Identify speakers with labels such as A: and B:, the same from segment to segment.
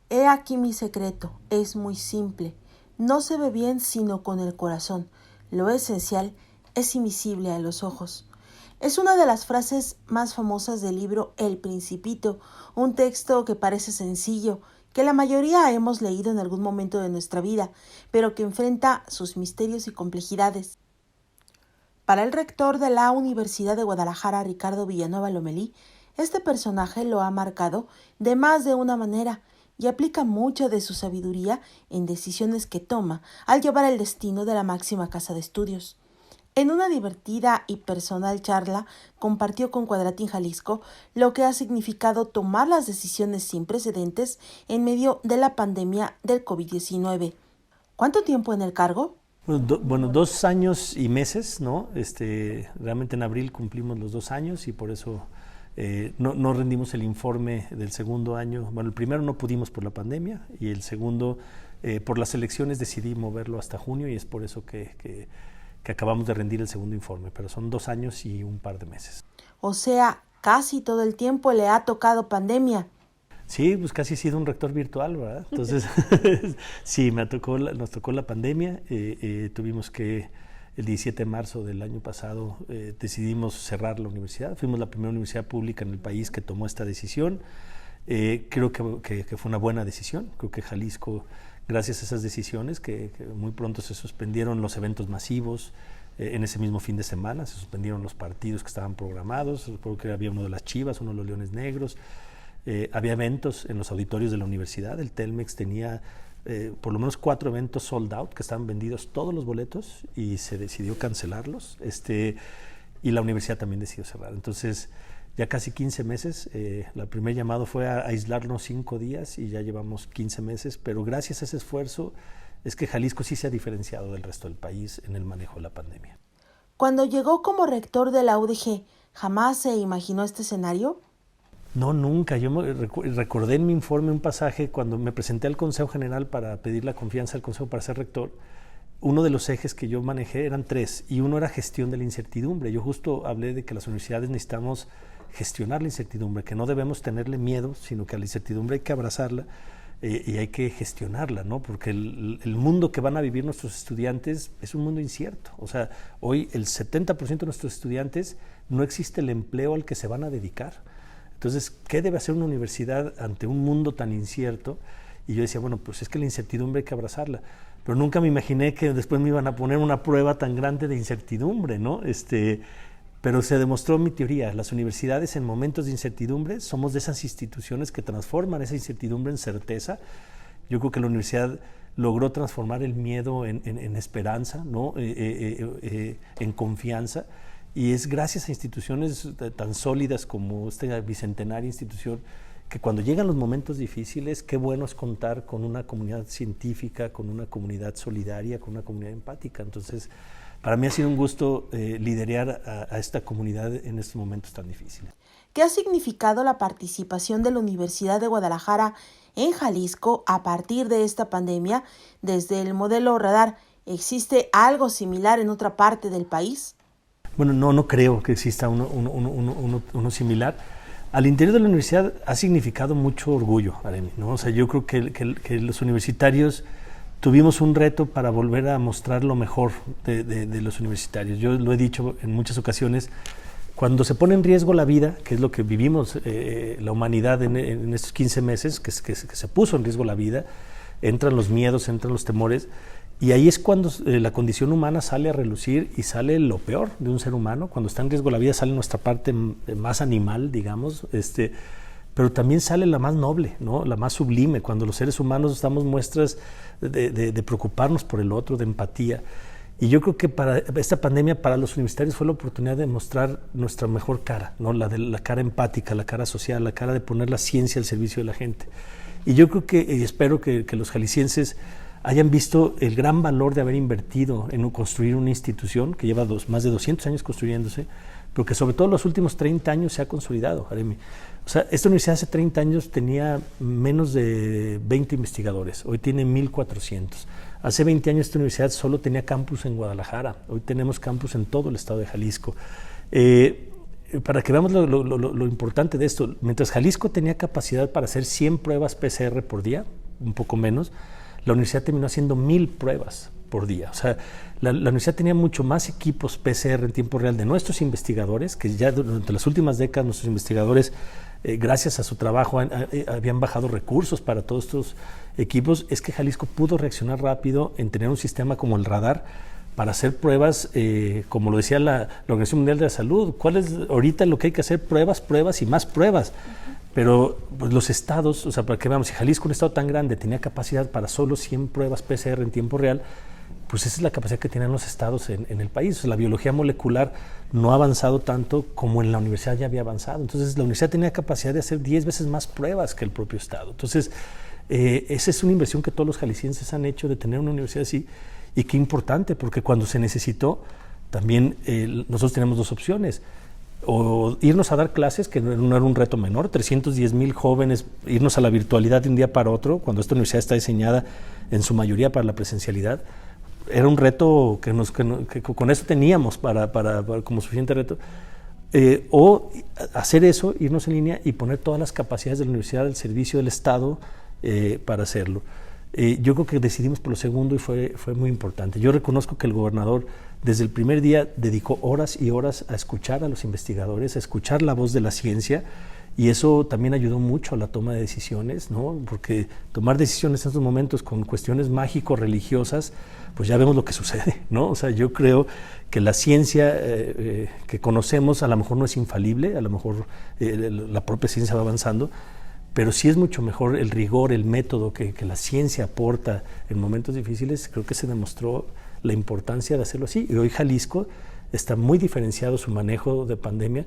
A: He aquí mi secreto, es muy simple. No se ve bien sino con el corazón. Lo esencial es invisible a los ojos. Es una de las frases más famosas del libro El Principito, un texto que parece sencillo, que la mayoría hemos leído en algún momento de nuestra vida, pero que enfrenta sus misterios y complejidades. Para el rector de la Universidad de Guadalajara, Ricardo Villanueva Lomelí, este personaje lo ha marcado de más de una manera y aplica mucha de su sabiduría en decisiones que toma al llevar el destino de la máxima casa de estudios. En una divertida y personal charla, compartió con Cuadratín Jalisco lo que ha significado tomar las decisiones sin precedentes en medio de la pandemia del COVID-19. ¿Cuánto tiempo en el cargo?
B: Bueno, 2 años y meses, ¿no? Realmente en abril cumplimos los 2 años y por eso no rendimos el informe del segundo año. Bueno, el primero no pudimos por la pandemia y el segundo, por las elecciones, decidí moverlo hasta junio y es por eso que acabamos de rendir el segundo informe, pero son 2 años y un par de meses.
A: O sea, casi todo el tiempo le ha tocado pandemia.
B: Sí, pues casi he sido un rector virtual, ¿verdad? Entonces, sí, nos tocó la pandemia, tuvimos que, el 17 de marzo del año pasado, decidimos cerrar la universidad, fuimos la primera universidad pública en el país que tomó esta decisión, creo que fue una buena decisión, creo que Jalisco, gracias a esas decisiones, que muy pronto se suspendieron los eventos masivos, en ese mismo fin de semana, se suspendieron los partidos que estaban programados, recuerdo que había uno de las Chivas, uno de los Leones Negros, había eventos en los auditorios de la universidad, el Telmex tenía por lo menos 4 eventos sold out, que estaban vendidos todos los boletos y se decidió cancelarlos, y la universidad también decidió cerrar. Entonces, ya casi 15 meses, el primer llamado fue a aislarnos 5 días y ya llevamos 15 meses, pero gracias a ese esfuerzo es que Jalisco sí se ha diferenciado del resto del país en el manejo de la pandemia.
A: Cuando llegó como rector de la UDG, ¿jamás se imaginó este escenario?
B: No, nunca. Yo recordé en mi informe un pasaje cuando me presenté al Consejo General para pedir la confianza del Consejo para ser rector. Uno de los ejes que yo manejé eran 3 y uno era gestión de la incertidumbre. Yo justo hablé de que las universidades necesitamos gestionar la incertidumbre, que no debemos tenerle miedo, sino que a la incertidumbre hay que abrazarla y hay que gestionarla, ¿no? Porque el mundo que van a vivir nuestros estudiantes es un mundo incierto. O sea, hoy el 70% de nuestros estudiantes no existe el empleo al que se van a dedicar. Entonces, ¿qué debe hacer una universidad ante un mundo tan incierto? Y yo decía, bueno, pues es que la incertidumbre hay que abrazarla. Pero nunca me imaginé que después me iban a poner una prueba tan grande de incertidumbre, ¿no? Pero se demostró mi teoría. Las universidades en momentos de incertidumbre somos de esas instituciones que transforman esa incertidumbre en certeza. Yo creo que la universidad logró transformar el miedo en esperanza, ¿no? En confianza. Y es gracias a instituciones tan sólidas como esta bicentenaria institución que cuando llegan los momentos difíciles, qué bueno es contar con una comunidad científica, con una comunidad solidaria, con una comunidad empática. Entonces, para mí ha sido un gusto liderar a esta comunidad en estos momentos tan difíciles.
A: ¿Qué ha significado la participación de la Universidad de Guadalajara en Jalisco a partir de esta pandemia? Desde el modelo Radar, ¿existe algo similar en otra parte del país?
B: Bueno, no creo que exista uno similar. Al interior de la universidad ha significado mucho orgullo, Aremi, ¿no? O sea, yo creo que los universitarios tuvimos un reto para volver a mostrar lo mejor de los universitarios. Yo lo he dicho en muchas ocasiones, cuando se pone en riesgo la vida, que es lo que vivimos la humanidad en estos 15 meses, que se puso en riesgo la vida, entran los miedos, entran los temores, y ahí es cuando la condición humana sale a relucir y sale lo peor de un ser humano. Cuando está en riesgo la vida sale nuestra parte más animal, digamos, pero también sale la más noble, ¿no? La más sublime, cuando los seres humanos damos muestras de preocuparnos por el otro, de empatía. Y yo creo que para esta pandemia, para los universitarios, fue la oportunidad de mostrar nuestra mejor cara, ¿no? La cara empática, la cara social, la cara de poner la ciencia al servicio de la gente. Y yo creo que, y espero que los jaliscienses hayan visto el gran valor de haber invertido en construir una institución que lleva más de 200 años construyéndose, pero que sobre todo en los últimos 30 años se ha consolidado, Aremi. O sea, esta universidad hace 30 años tenía menos de 20 investigadores, hoy tiene 1,400. Hace 20 años esta universidad solo tenía campus en Guadalajara, hoy tenemos campus en todo el estado de Jalisco. para que veamos lo importante de esto, mientras Jalisco tenía capacidad para hacer 100 pruebas PCR por día, un poco menos, la universidad terminó haciendo 1000 pruebas por día. O sea, la universidad tenía mucho más equipos PCR en tiempo real de nuestros investigadores, que ya durante las últimas décadas nuestros investigadores, gracias a su trabajo, habían bajado recursos para todos estos equipos. Es que Jalisco pudo reaccionar rápido en tener un sistema como el radar para hacer pruebas, como lo decía la Organización Mundial de la Salud. ¿Cuál es ahorita lo que hay que hacer? Pruebas, pruebas y más pruebas. Pero pues, los estados, o sea, para que veamos, si Jalisco, un estado tan grande, tenía capacidad para solo 100 pruebas PCR en tiempo real, pues esa es la capacidad que tienen los estados en el país. O sea, la biología molecular no ha avanzado tanto como en la universidad ya había avanzado. Entonces, la universidad tenía capacidad de hacer 10 veces más pruebas que el propio estado. Entonces, esa es una inversión que todos los jaliscienses han hecho de tener una universidad así. Y qué importante, porque cuando se necesitó, también nosotros tenemos dos opciones. O irnos a dar clases, que no era un reto menor, 310,000 jóvenes, irnos a la virtualidad de un día para otro, cuando esta universidad está diseñada en su mayoría para la presencialidad. Era un reto que con eso teníamos para como suficiente reto. O hacer eso, irnos en línea y poner todas las capacidades de la universidad al servicio del Estado para hacerlo. Yo creo que decidimos por lo segundo y fue muy importante. Yo reconozco que el gobernador desde el primer día dedicó horas y horas a escuchar a los investigadores, a escuchar la voz de la ciencia, y eso también ayudó mucho a la toma de decisiones, ¿no? Porque tomar decisiones en estos momentos con cuestiones mágico-religiosas, pues ya vemos lo que sucede, ¿no? O sea, yo creo que la ciencia que conocemos a lo mejor no es infalible, a lo mejor la propia ciencia va avanzando, pero sí es mucho mejor el rigor, el método que la ciencia aporta en momentos difíciles. Creo que se demostró la importancia de hacerlo así. Y hoy Jalisco está muy diferenciado su manejo de pandemia,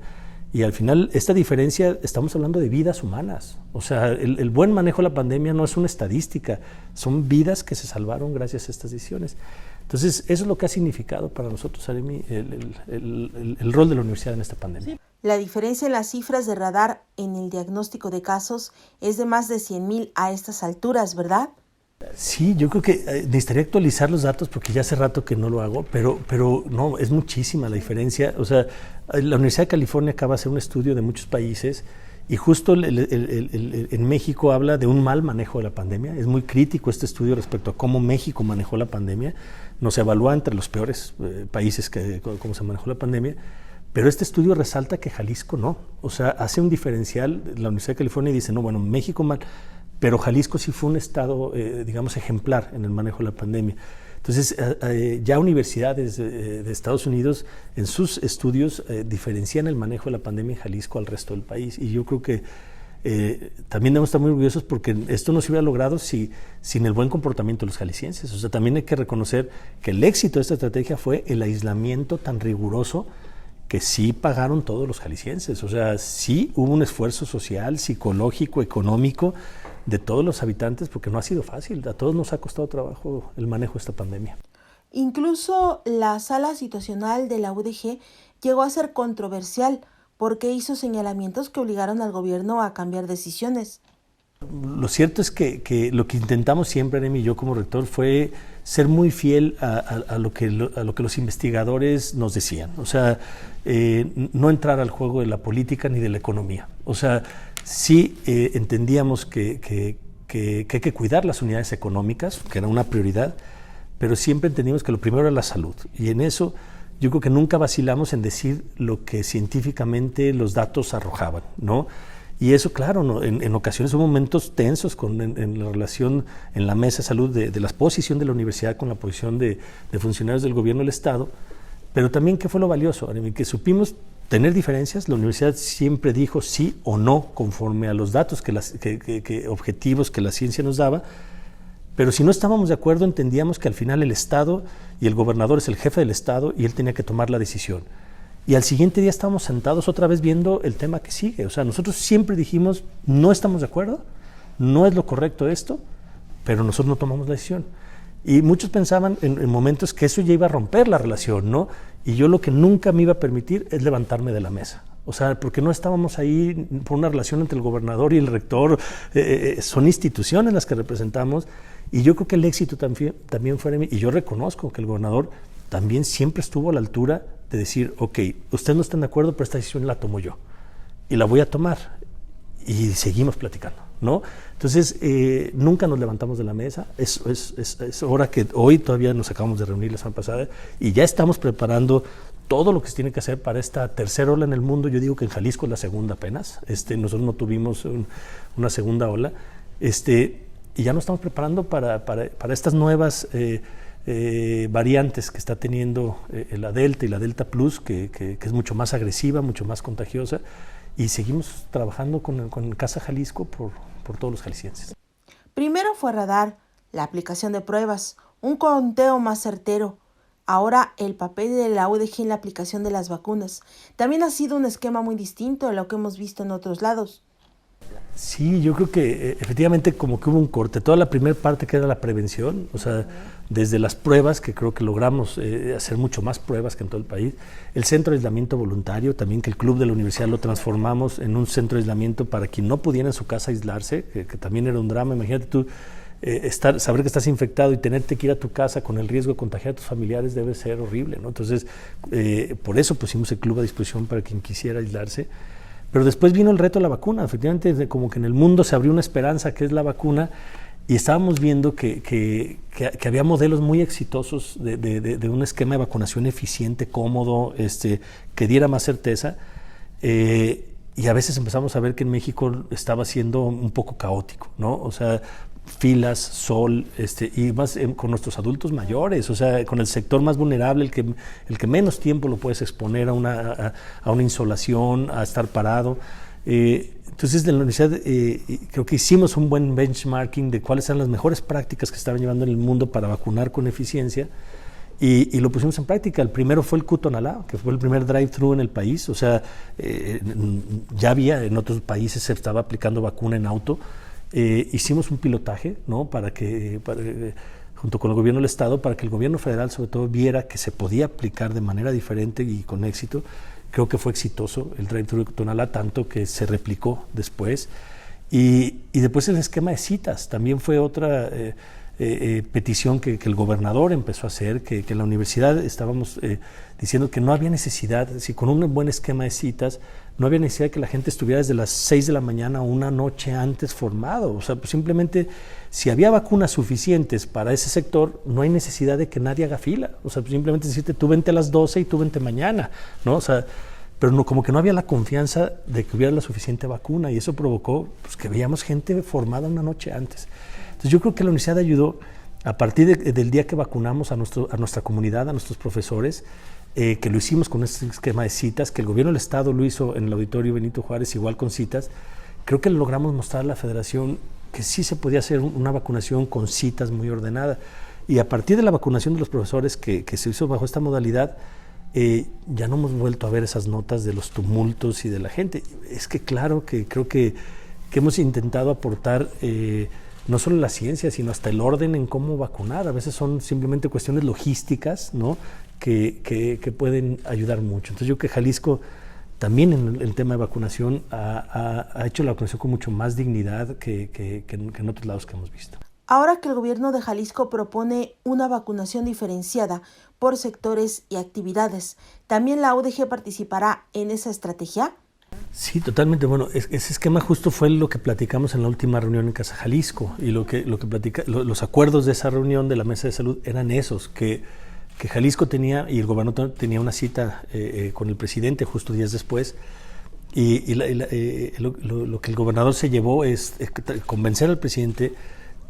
B: y al final esta diferencia, estamos hablando de vidas humanas. O sea, el buen manejo de la pandemia no es una estadística, son vidas que se salvaron gracias a estas decisiones. Entonces, eso es lo que ha significado para nosotros, Aremi, el rol de la universidad en esta pandemia.
A: La diferencia en las cifras de radar en el diagnóstico de casos es de más de 100,000 a estas alturas, ¿verdad?
B: Sí, yo creo que necesitaría actualizar los datos porque ya hace rato que no lo hago, pero no, es muchísima la diferencia. O sea, la Universidad de California acaba de hacer un estudio de muchos países y justo en México habla de un mal manejo de la pandemia. Es muy crítico este estudio respecto a cómo México manejó la pandemia. Nos evalúa entre los peores países cómo se manejó la pandemia. Pero este estudio resalta que Jalisco no. O sea, hace un diferencial. La Universidad de California dice, no, bueno, México mal, pero Jalisco sí fue un estado, digamos, ejemplar en el manejo de la pandemia. Entonces, ya universidades de Estados Unidos en sus estudios diferencian el manejo de la pandemia en Jalisco al resto del país. Y yo creo que también debemos estar muy orgullosos porque esto no se hubiera logrado sin el buen comportamiento de los jaliscienses. O sea, también hay que reconocer que el éxito de esta estrategia fue el aislamiento tan riguroso que sí pagaron todos los jaliscienses. O sea, sí hubo un esfuerzo social, psicológico, económico de todos los habitantes, porque no ha sido fácil. A todos nos ha costado trabajo el manejo de esta pandemia.
A: Incluso la sala situacional de la UDG llegó a ser controversial porque hizo señalamientos que obligaron al gobierno a cambiar decisiones.
B: Lo cierto es que lo que intentamos siempre, Aremi y yo como rector, fue ser muy fiel a lo que los investigadores nos decían. O sea, no entrar al juego de la política ni de la economía. O sea, sí entendíamos que hay que cuidar las unidades económicas, que era una prioridad, pero siempre entendimos que lo primero era la salud. Y en eso yo creo que nunca vacilamos en decir lo que científicamente los datos arrojaban, ¿no? Y eso, claro, ¿no? En ocasiones hubo momentos tensos en la relación en la mesa de salud de la posición de la universidad con la posición de funcionarios del gobierno del Estado, pero también, ¿qué fue lo valioso? Que supimos tener diferencias. La universidad siempre dijo sí o no conforme a los datos objetivos que la ciencia nos daba, pero si no estábamos de acuerdo entendíamos que al final el Estado y el gobernador es el jefe del Estado y él tenía que tomar la decisión. Y al siguiente día estábamos sentados otra vez viendo el tema que sigue. O sea, nosotros siempre dijimos, no estamos de acuerdo, no es lo correcto esto, pero nosotros no tomamos la decisión. Y muchos pensaban en momentos que eso ya iba a romper la relación, ¿no? Y yo lo que nunca me iba a permitir es levantarme de la mesa. O sea, porque no estábamos ahí por una relación entre el gobernador y el rector, son instituciones las que representamos. Y yo creo que el éxito también fue de mí. Y yo reconozco que el gobernador también siempre estuvo a la altura de decir, ok, ustedes no están de acuerdo, pero esta decisión la tomo yo y la voy a tomar, y seguimos platicando, ¿no? Entonces, nunca nos levantamos de la mesa. Es hora que hoy todavía nos acabamos de reunir la semana pasada y ya estamos preparando todo lo que se tiene que hacer para esta tercera ola en el mundo. Yo digo que en Jalisco es la segunda apenas. Nosotros no tuvimos una segunda ola. Y ya nos estamos preparando para estas nuevas variantes que está teniendo la Delta y la Delta Plus, que es mucho más agresiva, mucho más contagiosa. Y seguimos trabajando con Casa Jalisco por todos los jaliscienses.
A: Primero fue radar, la aplicación de pruebas, un conteo más certero. Ahora el papel de la UDG en la aplicación de las vacunas. También ha sido un esquema muy distinto a lo que hemos visto en otros lados.
B: Sí, yo creo que efectivamente como que hubo un corte. Toda la primera parte que era la prevención, o sea, desde las pruebas, que creo que logramos hacer mucho más pruebas que en todo el país, el centro de aislamiento voluntario, también que el club de la universidad lo transformamos en un centro de aislamiento para quien no pudiera en su casa aislarse, que también era un drama. Imagínate tú, saber que estás infectado y tenerte que ir a tu casa con el riesgo de contagiar a tus familiares debe ser horrible, ¿no? Entonces, por eso pusimos el club a disposición para quien quisiera aislarse. Pero después vino el reto de la vacuna. Efectivamente, como que en el mundo se abrió una esperanza que es la vacuna, y estábamos viendo que había modelos muy exitosos de un esquema de vacunación eficiente, cómodo, que diera más certeza. Y a veces empezamos a ver que en México estaba siendo un poco caótico, ¿no? O sea, filas, sol, y más con nuestros adultos mayores, o sea, con el sector más vulnerable, el que menos tiempo lo puedes exponer a una insolación, a estar parado. Entonces, de la universidad creo que hicimos un buen benchmarking de cuáles eran las mejores prácticas que estaban llevando en el mundo para vacunar con eficiencia, y lo pusimos en práctica. El primero fue el Q-Tonalá, que fue el primer drive-thru en el país. O sea, ya había en otros países, se estaba aplicando vacuna en auto. Hicimos un pilotaje, ¿no? Junto con el gobierno del estado, para que el gobierno federal sobre todo viera que se podía aplicar de manera diferente y con éxito. Creo que fue exitoso el drive-thru de Tonalá, tanto que se replicó después. Y después el esquema de citas también fue otra petición que el gobernador empezó a hacer, que en la universidad estábamos diciendo que no había necesidad, si con un buen esquema de citas, no había necesidad de que la gente estuviera desde las 6 de la mañana o una noche antes formado. O sea, pues simplemente, si había vacunas suficientes para ese sector, no hay necesidad de que nadie haga fila. O sea, pues simplemente decirte, tú vente a las 12 y tú vente mañana, ¿no? O sea, pero no, como que no había la confianza de que hubiera la suficiente vacuna, y eso provocó pues, que veíamos gente formada una noche antes. Entonces yo creo que la universidad ayudó, a partir del día que vacunamos a nuestra comunidad, a nuestros profesores, que lo hicimos con este esquema de citas, que el gobierno del estado lo hizo en el auditorio Benito Juárez, igual con citas. Creo que logramos mostrar a la federación que sí se podía hacer una vacunación con citas muy ordenada. Y a partir de la vacunación de los profesores que se hizo bajo esta modalidad, ya no hemos vuelto a ver esas notas de los tumultos y de la gente. Es que claro que creo que hemos intentado aportar no solo la ciencia, sino hasta el orden en cómo vacunar. A veces son simplemente cuestiones logísticas, ¿no? que pueden ayudar mucho. Entonces yo creo que Jalisco también en el tema de vacunación ha hecho la vacunación con mucho más dignidad que en otros lados que hemos visto.
A: Ahora que el gobierno de Jalisco propone una vacunación diferenciada por sectores y actividades, ¿también la UDG participará en esa estrategia?
B: Sí, totalmente. Bueno, ese esquema justo fue lo que platicamos en la última reunión en Casa Jalisco, y los acuerdos de esa reunión de la Mesa de Salud eran esos, que Jalisco tenía, y el gobernador tenía una cita con el presidente justo días después, y lo que el gobernador se llevó es convencer al presidente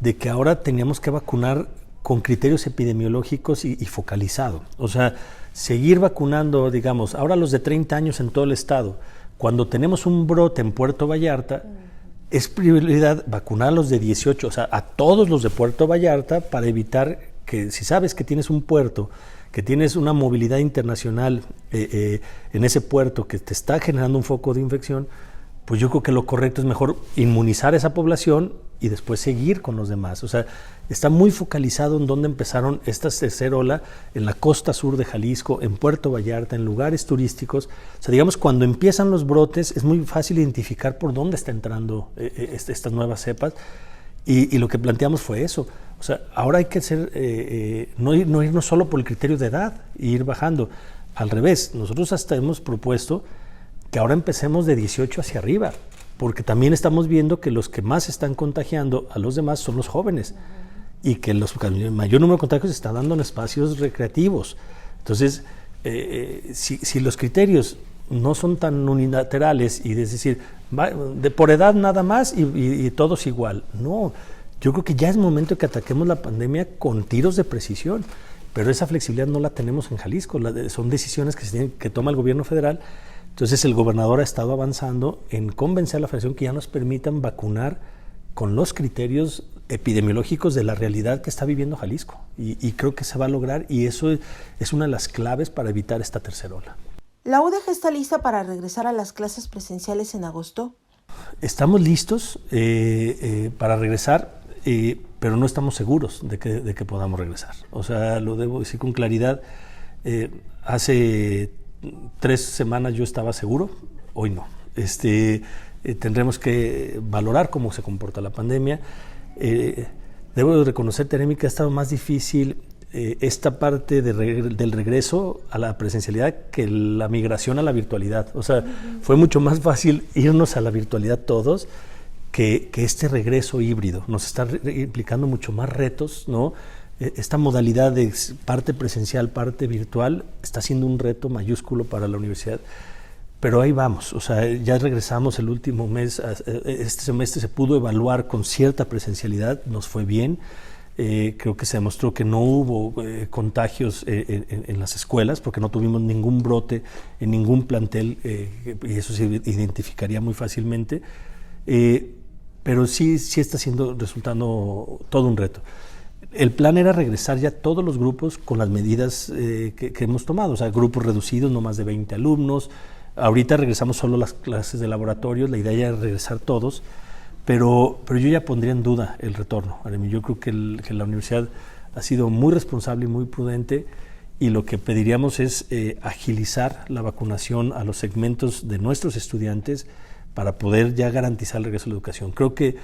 B: de que ahora teníamos que vacunar con criterios epidemiológicos y focalizado. O sea, seguir vacunando, digamos, ahora los de 30 años en todo el estado. Cuando tenemos un brote en Puerto Vallarta, es prioridad vacunar a los de 18, o sea, a todos los de Puerto Vallarta, para evitar que, si sabes que tienes un puerto, que tienes una movilidad internacional en ese puerto que te está generando un foco de infección, pues yo creo que lo correcto es mejor inmunizar a esa población y después seguir con los demás. O sea, está muy focalizado en dónde empezaron esta tercera ola, en la costa sur de Jalisco, en Puerto Vallarta, en lugares turísticos. O sea, digamos, cuando empiezan los brotes es muy fácil identificar por dónde está entrando estas nuevas cepas, y lo que planteamos fue eso. O sea, ahora hay que no irnos solo por el criterio de edad e ir bajando. Al revés, nosotros hasta hemos propuesto que ahora empecemos de 18 hacia arriba, porque también estamos viendo que los que más están contagiando a los demás son los jóvenes y que el mayor número de contagios se está dando en espacios recreativos. Entonces, si los criterios no son tan unilaterales y es decir, por edad nada más y todos igual, no, yo creo que ya es momento que ataquemos la pandemia con tiros de precisión, pero esa flexibilidad no la tenemos en Jalisco, son decisiones que toma el gobierno federal. Entonces el gobernador ha estado avanzando en convencer a la federación que ya nos permitan vacunar con los criterios epidemiológicos de la realidad que está viviendo Jalisco. Y creo que se va a lograr y eso es una de las claves para evitar esta tercera ola.
A: ¿La UDG está lista para regresar a las clases presenciales en agosto?
B: Estamos listos para regresar, pero no estamos seguros de que podamos regresar. O sea, lo debo decir con claridad. Hace 3 semanas yo estaba seguro, hoy no. Tendremos que valorar cómo se comporta la pandemia. Debo reconocer, Teremi, que ha estado más difícil esta parte del regreso a la presencialidad que la migración a la virtualidad. O sea, fue mucho más fácil irnos a la virtualidad todos que este regreso híbrido. Nos está implicando mucho más retos, ¿no? Esta modalidad de parte presencial, parte virtual, está siendo un reto mayúsculo para la universidad. Pero ahí vamos, o sea, ya regresamos el último mes, este semestre se pudo evaluar con cierta presencialidad, nos fue bien. Creo que se demostró que no hubo contagios en las escuelas, porque no tuvimos ningún brote en ningún plantel, y eso se identificaría muy fácilmente. Pero sí está resultando todo un reto. El plan era regresar ya todos los grupos con las medidas que hemos tomado, o sea, grupos reducidos, no más de 20 alumnos. Ahorita regresamos solo las clases de laboratorios, la idea ya es regresar todos, pero yo ya pondría en duda el retorno. Yo creo que la universidad ha sido muy responsable y muy prudente, y lo que pediríamos es agilizar la vacunación a los segmentos de nuestros estudiantes para poder ya garantizar el regreso a la educación. Creo que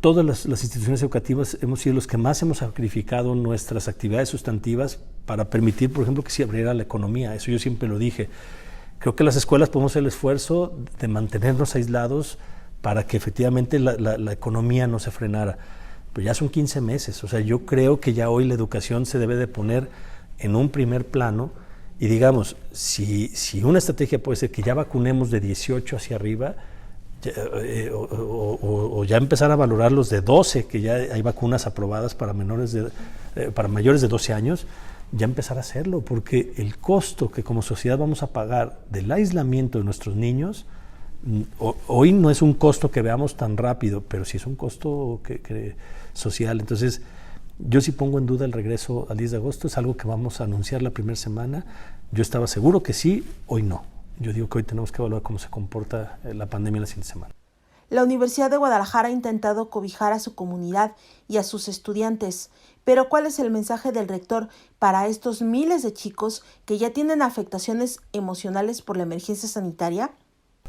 B: todas las instituciones educativas hemos sido los que más hemos sacrificado nuestras actividades sustantivas para permitir, por ejemplo, que se abriera la economía. Eso yo siempre lo dije. Creo que las escuelas podemos hacer el esfuerzo de mantenernos aislados para que efectivamente la economía no se frenara. Pero ya son 15 meses. O sea, yo creo que ya hoy la educación se debe de poner en un primer plano y digamos, si una estrategia puede ser que ya vacunemos de 18 hacia arriba, o ya empezar a valorar los de 12, que ya hay vacunas aprobadas para mayores de 12 años, ya empezar a hacerlo, porque el costo que como sociedad vamos a pagar del aislamiento de nuestros niños, hoy no es un costo que veamos tan rápido, pero sí es un costo social. Entonces, yo sí pongo en duda el regreso al 10 de agosto, es algo que vamos a anunciar la primera semana. Yo estaba seguro que sí, hoy no. Yo digo que hoy tenemos que evaluar cómo se comporta la pandemia la siguiente semana.
A: La Universidad de Guadalajara ha intentado cobijar a su comunidad y a sus estudiantes, pero ¿cuál es el mensaje del rector para estos miles de chicos que ya tienen afectaciones emocionales por la emergencia sanitaria?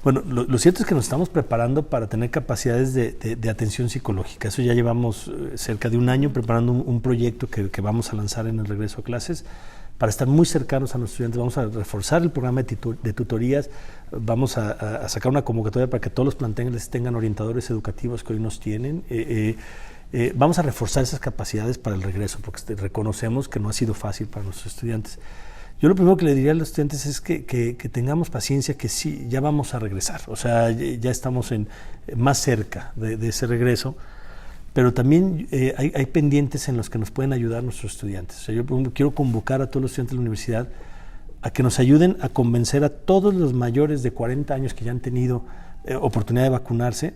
B: Bueno, lo cierto es que nos estamos preparando para tener capacidades de atención psicológica. Eso ya llevamos cerca de un año preparando un proyecto que vamos a lanzar en el regreso a clases para estar muy cercanos a nuestros estudiantes. Vamos a reforzar el programa de tutorías, vamos a sacar una convocatoria para que todos los planteles tengan orientadores educativos que hoy nos tienen. Vamos a reforzar esas capacidades para el regreso, porque reconocemos que no ha sido fácil para nuestros estudiantes. Yo lo primero que le diría a los estudiantes es que tengamos paciencia, que sí, ya vamos a regresar, o sea, ya estamos más cerca de ese regreso, pero también hay pendientes en los que nos pueden ayudar nuestros estudiantes. O sea, yo por ejemplo, quiero convocar a todos los estudiantes de la universidad a que nos ayuden a convencer a todos los mayores de 40 años que ya han tenido oportunidad de vacunarse,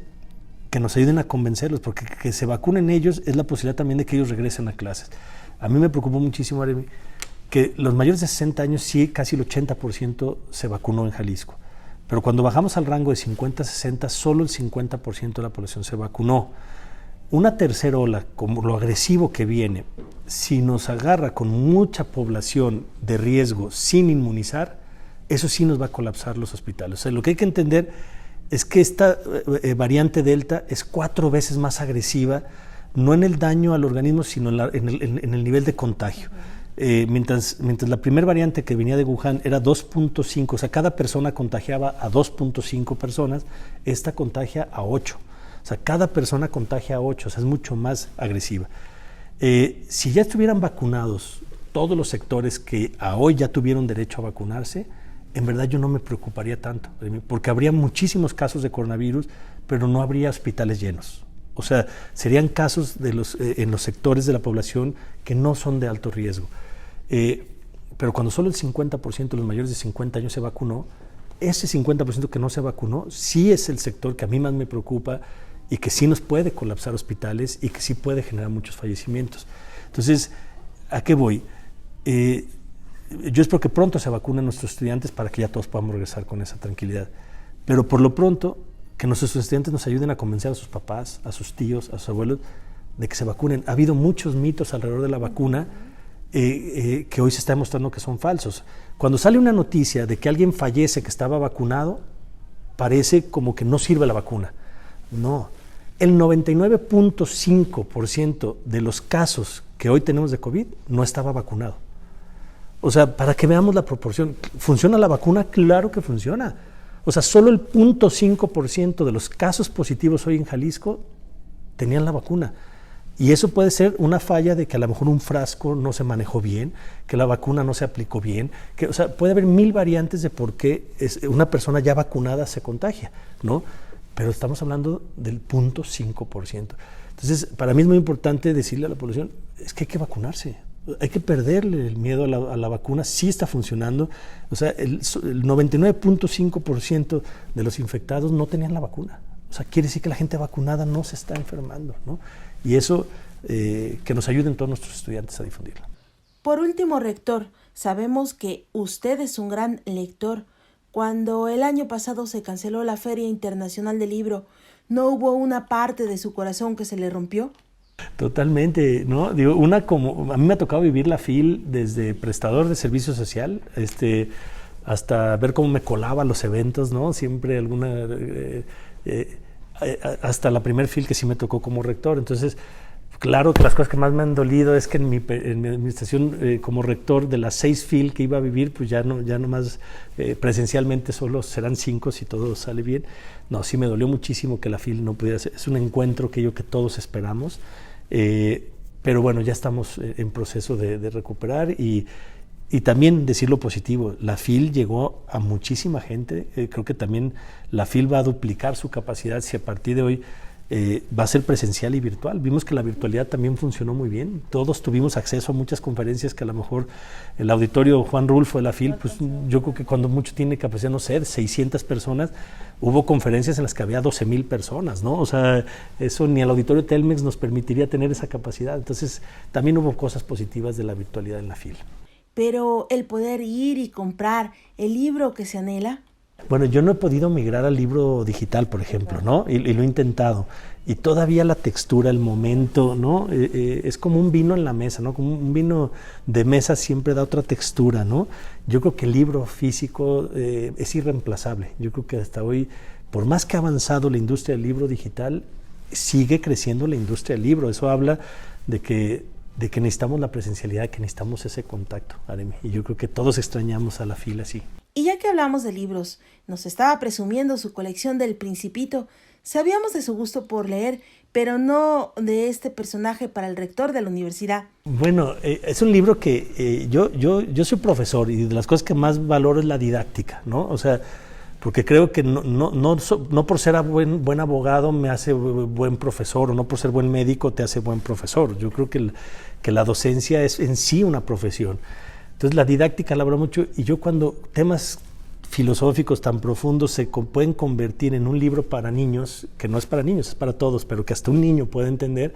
B: que nos ayuden a convencerlos, porque que se vacunen ellos es la posibilidad también de que ellos regresen a clases. A mí me preocupó muchísimo, Aremi, que los mayores de 60 años sí, casi el 80% se vacunó en Jalisco, pero cuando bajamos al rango de 50 a 60, solo el 50% de la población se vacunó. Una tercera ola, como lo agresivo que viene, si nos agarra con mucha población de riesgo sin inmunizar, eso sí nos va a colapsar los hospitales. O sea, lo que hay que entender es que esta variante Delta es 4 veces más agresiva, no en el daño al organismo, sino en el nivel de contagio. mientras la primera variante que venía de Wuhan era 2.5, o sea, cada persona contagiaba a 2.5 personas, esta contagia a 8. O sea, cada persona contagia a 8, o sea, es mucho más agresiva. Si ya estuvieran vacunados todos los sectores que a hoy ya tuvieron derecho a vacunarse, en verdad yo no me preocuparía tanto, porque habría muchísimos casos de coronavirus, pero no habría hospitales llenos. O sea, serían casos en los sectores de la población que no son de alto riesgo. Pero cuando solo el 50% de los mayores de 50 años se vacunó, ese 50% que no se vacunó sí es el sector que a mí más me preocupa y que sí nos puede colapsar hospitales y que sí puede generar muchos fallecimientos. Entonces, ¿a qué voy? Yo espero que pronto se vacunen nuestros estudiantes para que ya todos podamos regresar con esa tranquilidad. Pero por lo pronto, que nuestros estudiantes nos ayuden a convencer a sus papás, a sus tíos, a sus abuelos, de que se vacunen. Ha habido muchos mitos alrededor de la vacuna que hoy se está demostrando que son falsos. Cuando sale una noticia de que alguien fallece que estaba vacunado, parece como que no sirve la vacuna. No, el 99.5% de los casos que hoy tenemos de COVID no estaba vacunado. O sea, para que veamos la proporción, ¿funciona la vacuna? Claro que funciona. O sea, solo el 0.5% de los casos positivos hoy en Jalisco tenían la vacuna. Y eso puede ser una falla de que a lo mejor un frasco no se manejó bien, que la vacuna no se aplicó bien, o sea, puede haber 1000 variantes de por qué una persona ya vacunada se contagia, ¿no? Pero estamos hablando del 0.5%. Entonces, para mí es muy importante decirle a la población, es que hay que vacunarse. Hay que perderle el miedo a la vacuna, sí está funcionando. O sea, el 99.5% de los infectados no tenían la vacuna. O sea, quiere decir que la gente vacunada no se está enfermando, ¿no? Y eso, que nos ayuden todos nuestros estudiantes a difundirlo.
A: Por último, rector, sabemos que usted es un gran lector. Cuando el año pasado se canceló la Feria Internacional del Libro, ¿no hubo una parte de su corazón que se le rompió?
B: Totalmente, ¿no? Digo, a mí me ha tocado vivir la FIL desde prestador de servicio social, hasta ver cómo me colaba a los eventos, ¿no? Siempre hasta la primer FIL que sí me tocó como rector. Entonces, claro que las cosas que más me han dolido es que en mi administración como rector de las 6 FIL que iba a vivir, pues ya no más presencialmente solo serán 5 si todo sale bien. No, sí me dolió muchísimo que la FIL no pudiera ser. Es un encuentro que todos esperamos, pero bueno, ya estamos en proceso de recuperar y también decir lo positivo. La FIL llegó a muchísima gente. Creo que también la FIL va a duplicar su capacidad si a partir de hoy va a ser presencial y virtual. Vimos que la virtualidad también funcionó muy bien. Todos tuvimos acceso a muchas conferencias que a lo mejor el auditorio Juan Rulfo de la FIL, pues yo creo que cuando mucho tiene capacidad, no sé, 600 personas, hubo conferencias en las que había 12,000 personas, ¿no? O sea, eso ni el auditorio Telmex nos permitiría tener esa capacidad. Entonces, también hubo cosas positivas de la virtualidad en la FIL.
A: Pero el poder ir y comprar el libro que se anhela.
B: Bueno, yo no he podido migrar al libro digital, por ejemplo, ¿no? Y lo he intentado. Y todavía la textura, el momento, ¿no? Es como un vino en la mesa, ¿no? Como un vino de mesa siempre da otra textura, ¿no? Yo creo que el libro físico es irreemplazable. Yo creo que hasta hoy, por más que ha avanzado la industria del libro digital, sigue creciendo la industria del libro. Eso habla de que necesitamos la presencialidad, que necesitamos ese contacto, Aremi. Y yo creo que todos extrañamos a la FIL así.
A: Y ya que hablamos de libros, nos estaba presumiendo su colección del Principito. Sabíamos de su gusto por leer, pero no de este personaje para el rector de la universidad.
B: Bueno, es un libro que yo soy profesor y de las cosas que más valoro es la didáctica, ¿no? O sea, porque creo que no por ser buen abogado me hace buen profesor, o no por ser buen médico te hace buen profesor. Yo creo que la docencia es en sí una profesión. Entonces la didáctica la hablo mucho, y yo cuando temas filosóficos tan profundos se pueden convertir en un libro para niños, que no es para niños, es para todos, pero que hasta un niño puede entender,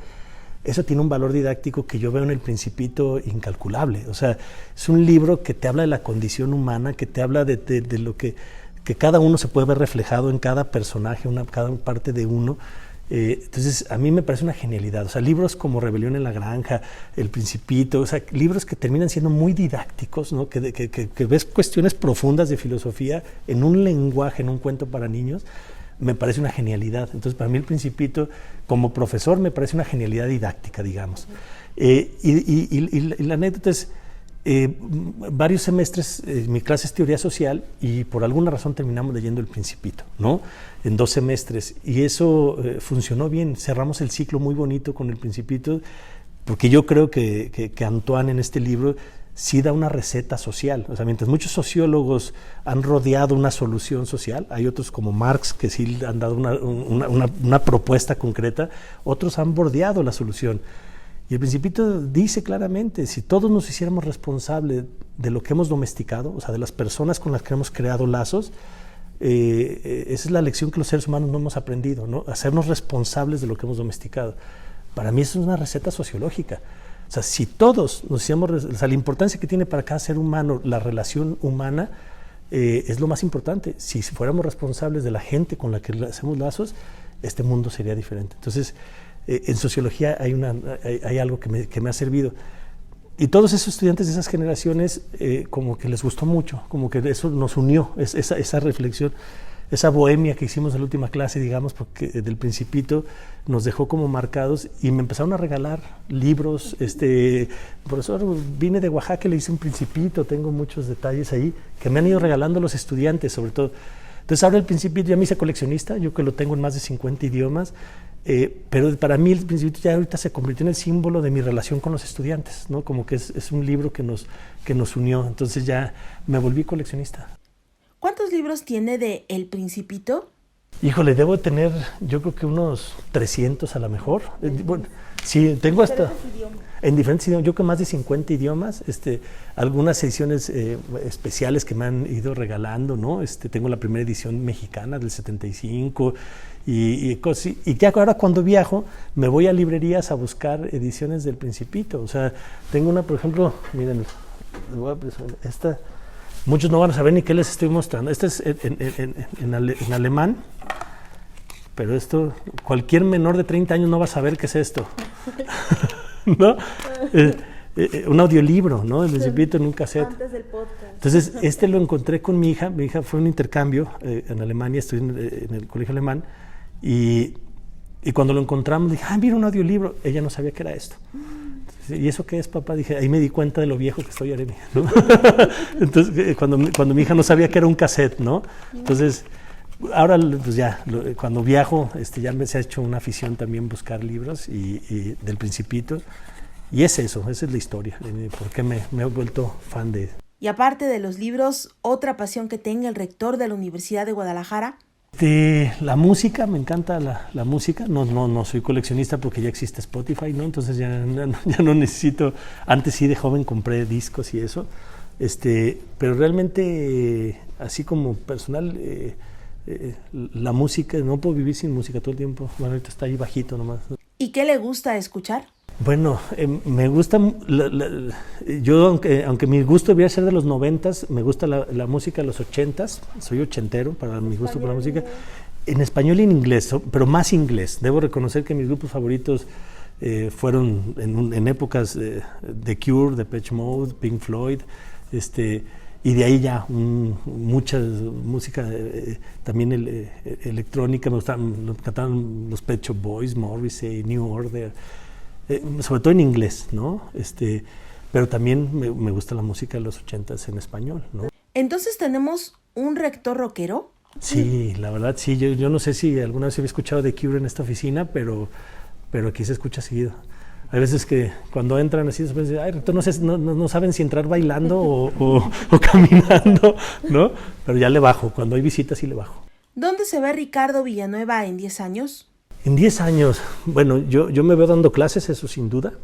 B: eso tiene un valor didáctico que yo veo en El Principito incalculable. O sea, es un libro que te habla de la condición humana, que te habla de lo que cada uno se puede ver reflejado en cada personaje, cada parte de uno. Entonces, a mí me parece una genialidad. O sea, libros como Rebelión en la Granja, El Principito, o sea, libros que terminan siendo muy didácticos, ¿no? Que ves cuestiones profundas de filosofía en un lenguaje, en un cuento para niños, me parece una genialidad. Entonces, para mí El Principito, como profesor, me parece una genialidad didáctica, digamos. Y la anécdota es varios semestres, mi clase es teoría social y por alguna razón terminamos leyendo El Principito, ¿no? En 2 semestres. Y eso funcionó bien, cerramos el ciclo muy bonito con El Principito, porque yo creo que Antoine en este libro sí da una receta social. O sea, mientras muchos sociólogos han rodeado una solución social, hay otros como Marx que sí han dado una propuesta concreta, otros han bordeado la solución. Y El Principito dice claramente, si todos nos hiciéramos responsables de lo que hemos domesticado, o sea, de las personas con las que hemos creado lazos, esa es la lección que los seres humanos no hemos aprendido, ¿no? Hacernos responsables de lo que hemos domesticado. Para mí eso es una receta sociológica. O sea, si todos nos hiciéramos, o sea, la importancia que tiene para cada ser humano la relación humana es lo más importante. Si fuéramos responsables de la gente con la que hacemos lazos, este mundo sería diferente. Entonces, en sociología hay algo que me ha servido. Y todos esos estudiantes de esas generaciones como que les gustó mucho, como que eso nos unió, esa reflexión, esa bohemia que hicimos en la última clase, digamos, porque del Principito nos dejó como marcados y me empezaron a regalar libros. Profesor, vine de Oaxaca, le hice un Principito, tengo muchos detalles ahí que me han ido regalando los estudiantes, sobre todo. Entonces ahora el Principito, ya me hice coleccionista, yo que lo tengo en más de 50 idiomas, pero para mí el Principito ya ahorita se convirtió en el símbolo de mi relación con los estudiantes, ¿no? Como que es un libro que nos unió, entonces ya me volví coleccionista.
A: ¿Cuántos libros tiene de El Principito?
B: Híjole, debo tener yo creo que unos 300 a lo mejor. Bueno, sí, tengo hasta... En diferentes idiomas, yo creo que más de 50 idiomas, algunas ediciones especiales que me han ido regalando, ¿no? Tengo la primera edición mexicana del 75 y ya ahora cuando viajo me voy a librerías a buscar ediciones del Principito. O sea, tengo una, por ejemplo, miren, esta, muchos no van a saber ni qué les estoy mostrando. Esta es en alemán, pero esto, cualquier menor de 30 años no va a saber qué es esto. ¿No? Un audiolibro, ¿no? El Principito en un cassette.
A: Antes del podcast.
B: Entonces, lo encontré con mi hija. Mi hija fue a un intercambio en Alemania, estoy en el colegio alemán, y cuando lo encontramos, dije, mira un audiolibro. Ella no sabía qué era esto. Entonces, ¿y eso qué es, papá? Dije, ahí me di cuenta de lo viejo que estoy, Aremi, ¿no? Entonces, cuando mi hija no sabía que era un cassette, ¿no? Entonces, ahora, pues ya, cuando viajo, ya se ha hecho una afición también buscar libros y del Principito. Y es eso, esa es la historia, de por qué me he vuelto fan de...
A: Y aparte de los libros, ¿otra pasión que tenga el rector de la Universidad de Guadalajara?
B: La música, me encanta la música. No soy coleccionista porque ya existe Spotify, ¿no? Entonces ya no necesito... Antes sí, de joven compré discos y eso. Pero realmente, así como personal... la música, no puedo vivir sin música todo el tiempo. Bueno, ahorita está ahí bajito nomás.
A: ¿Y qué le gusta escuchar?
B: Bueno, me gusta, yo aunque mi gusto debería ser de los 90s, me gusta la música de los 80s, soy ochentero para mi gusto por la música, en español y en inglés, pero más inglés. Debo reconocer que mis grupos favoritos fueron en épocas de The Cure, Depeche Mode, Pink Floyd, y de ahí ya mucha música, también electrónica, me cantaban los Pet Shop Boys, Morrissey, New Order, sobre todo en inglés, ¿no? Pero también me gusta la música de los 80s en español, ¿no?
A: Entonces, ¿tenemos un rector rockero?
B: Sí, la verdad sí, yo no sé si alguna vez había escuchado de Cure en esta oficina, pero aquí se escucha seguido. Hay veces que cuando entran así, después dicen, ay, rector, no saben si entrar bailando o caminando, ¿no? Pero ya le bajo, cuando hay visitas sí le bajo.
A: ¿Dónde se ve Ricardo Villanueva en 10 años?
B: En 10 años, bueno, yo me veo dando clases, eso sin duda.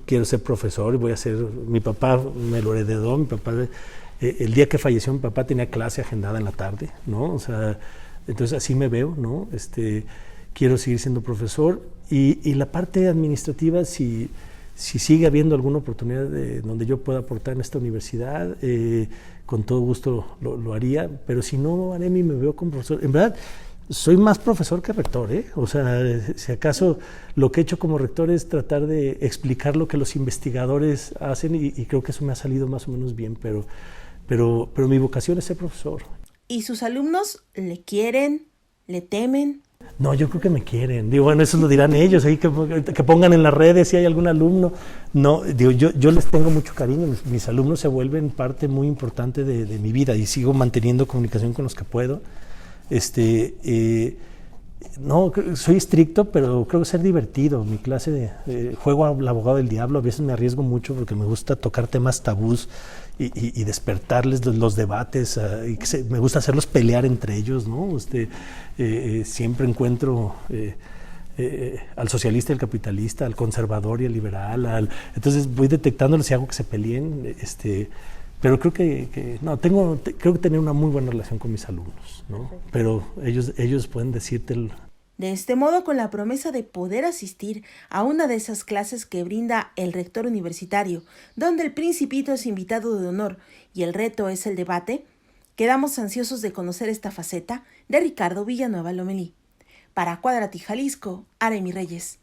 B: Quiero ser profesor y voy a ser... Mi papá me lo heredó, mi papá... el día que falleció mi papá tenía clase agendada en la tarde, ¿no? O sea, entonces así me veo, ¿no? Quiero seguir siendo profesor y la parte administrativa, si sigue habiendo alguna oportunidad donde yo pueda aportar en esta universidad, con todo gusto lo haría, pero si no, Aremi, me veo como profesor. En verdad, soy más profesor que rector, ¿eh? O sea, si acaso lo que he hecho como rector es tratar de explicar lo que los investigadores hacen y creo que eso me ha salido más o menos bien, pero mi vocación es ser profesor.
A: ¿Y sus alumnos le quieren, le temen?
B: No, yo creo que me quieren. Digo, bueno, eso lo dirán ellos, ahí que pongan en las redes si hay algún alumno. No, digo, yo les tengo mucho cariño. Mis alumnos se vuelven parte muy importante de mi vida y sigo manteniendo comunicación con los que puedo. No, soy estricto, pero creo que ser divertido. Mi clase juego al abogado del diablo, a veces me arriesgo mucho porque me gusta tocar temas tabús y despertarles los debates, me gusta hacerlos pelear entre ellos, ¿no? Siempre encuentro al socialista y al capitalista, al conservador y al liberal, entonces voy detectándolos y hago que se peleen, pero creo que no, creo que tener una muy buena relación con mis alumnos, ¿no? Pero ellos pueden decirte
A: De este modo, con la promesa de poder asistir a una de esas clases que brinda el rector universitario, donde el Principito es invitado de honor y el reto es el debate, quedamos ansiosos de conocer esta faceta de Ricardo Villanueva Lomelí. Para Cuadrati Jalisco, Aremi Reyes.